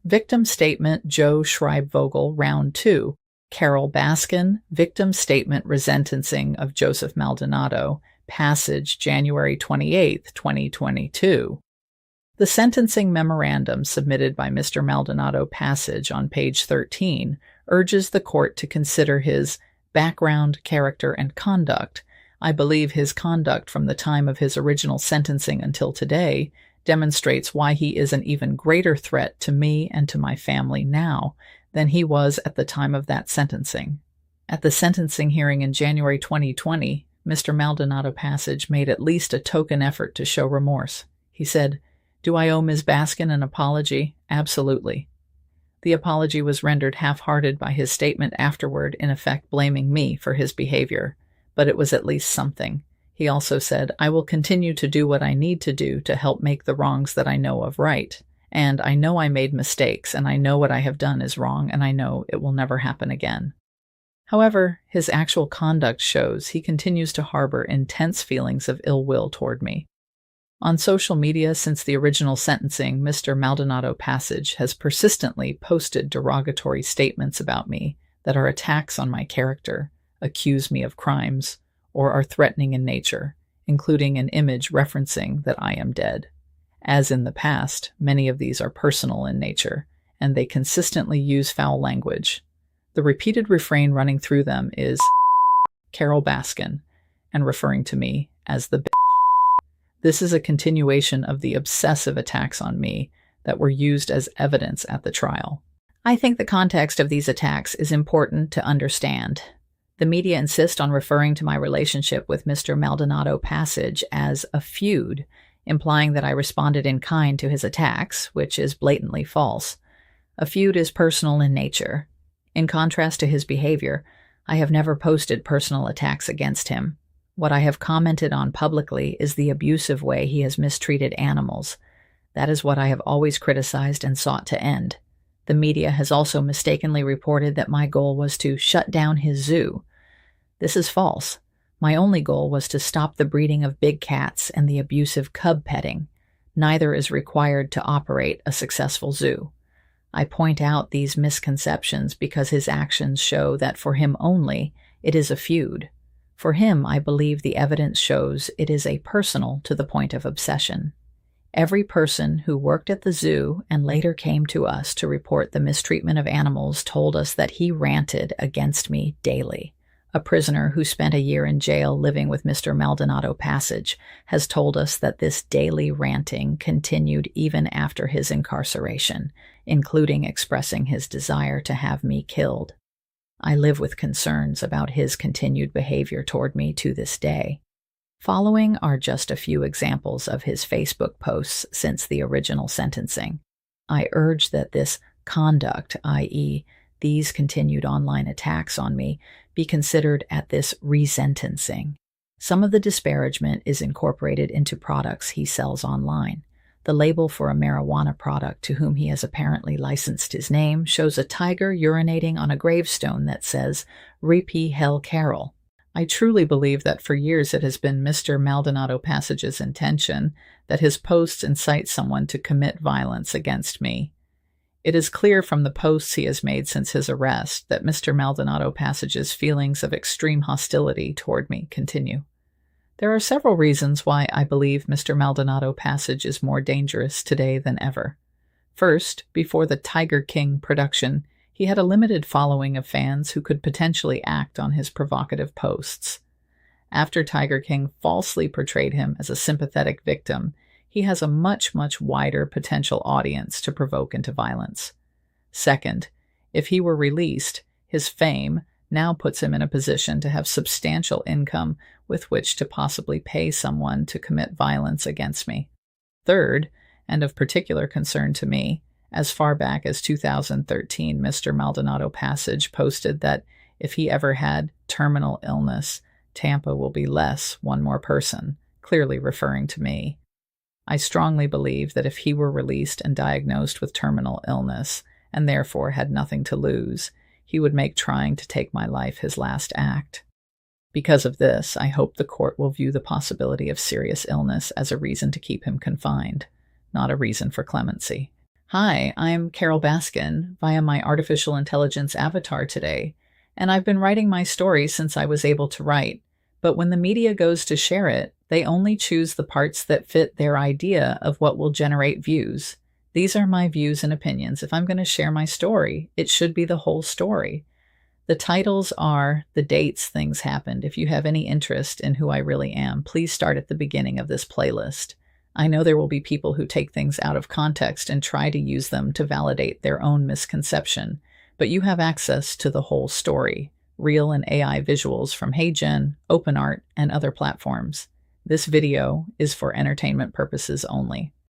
Victim Statement Joe Schreibvogel, Round 2. Carole Baskin, Victim Statement Resentencing of Joseph Maldonado, Passage, January 28, 2022. The sentencing memorandum submitted by Mr. Maldonado Passage on page 13 urges the court to consider his background, character, and conduct. I believe his conduct from the time of his original sentencing until today demonstrates why he is an even greater threat to me and to my family now than he was at the time of that sentencing. At the sentencing hearing in January 2020, Mr. Maldonado Passage made at least a token effort to show remorse. He said, "Do I owe Ms. Baskin an apology? Absolutely." The apology was rendered half-hearted by his statement afterward, in effect blaming me for his behavior, but it was at least something. He also said, "I will continue to do what I need to do to help make the wrongs that I know of right. And I know I made mistakes, and I know what I have done is wrong, and I know it will never happen again." However, his actual conduct shows he continues to harbor intense feelings of ill will toward me. On social media since the original sentencing, Mr. Maldonado Passage has persistently posted derogatory statements about me that are attacks on my character, accuse me of crimes, or are threatening in nature, including an image referencing that I am dead. As in the past, many of these are personal in nature, and they consistently use foul language. The repeated refrain running through them is Carole Baskin, and referring to me as the bitch. This is a continuation of the obsessive attacks on me that were used as evidence at the trial. I think the context of these attacks is important to understand. The media insist on referring to my relationship with Mr. Maldonado Passage as a feud, implying that I responded in kind to his attacks, which is blatantly false. A feud is personal in nature. In contrast to his behavior, I have never posted personal attacks against him. What I have commented on publicly is the abusive way he has mistreated animals. That is what I have always criticized and sought to end. The media has also mistakenly reported that my goal was to shut down his zoo. This is false. My only goal was to stop the breeding of big cats and the abusive cub petting. Neither is required to operate a successful zoo. I point out these misconceptions because his actions show that for him only, it is a feud. For him, I believe the evidence shows it is a personal to the point of obsession. Every person who worked at the zoo and later came to us to report the mistreatment of animals told us that he ranted against me daily. A prisoner who spent a year in jail living with Mr. Maldonado Passage has told us that this daily ranting continued even after his incarceration, including expressing his desire to have me killed. I live with concerns about his continued behavior toward me to this day. Following are just a few examples of his Facebook posts since the original sentencing. I urge that this conduct, i.e., these continued online attacks on me, be considered at this resentencing. Some of the disparagement is incorporated into products he sells online. The label for a marijuana product to whom he has apparently licensed his name shows a tiger urinating on a gravestone that says, "Repeat Hell Carole." I truly believe that for years it has been Mr. Maldonado Passage's intention that his posts incite someone to commit violence against me. It is clear from the posts he has made since his arrest that Mr. Maldonado Passage's feelings of extreme hostility toward me continue. There are several reasons why I believe Mr. Maldonado Passage is more dangerous today than ever. First, before the Tiger King production, he had a limited following of fans who could potentially act on his provocative posts. After Tiger King falsely portrayed him as a sympathetic victim, he has a much wider potential audience to provoke into violence. Second, if he were released, his fame now puts him in a position to have substantial income with which to possibly pay someone to commit violence against me. Third, and of particular concern to me, as far back as 2013, Mr. Maldonado Passage posted that if he ever had terminal illness, Tampa will be less one more person, clearly referring to me. I strongly believe that if he were released and diagnosed with terminal illness, and therefore had nothing to lose, he would make trying to take my life his last act. Because of this, I hope the court will view the possibility of serious illness as a reason to keep him confined, not a reason for clemency. Hi, I'm Carole Baskin via my artificial intelligence avatar today, and I've been writing my story since I was able to write. But when the media goes to share it, they only choose the parts that fit their idea of what will generate views. These are my views and opinions. If I'm going to share my story, it should be the whole story. The titles are the dates things happened. If you have any interest in who I really am, please start at the beginning of this playlist. I know there will be people who take things out of context and try to use them to validate their own misconception, but you have access to the whole story, real and AI visuals from HeyGen, OpenArt, and other platforms. This video is for entertainment purposes only.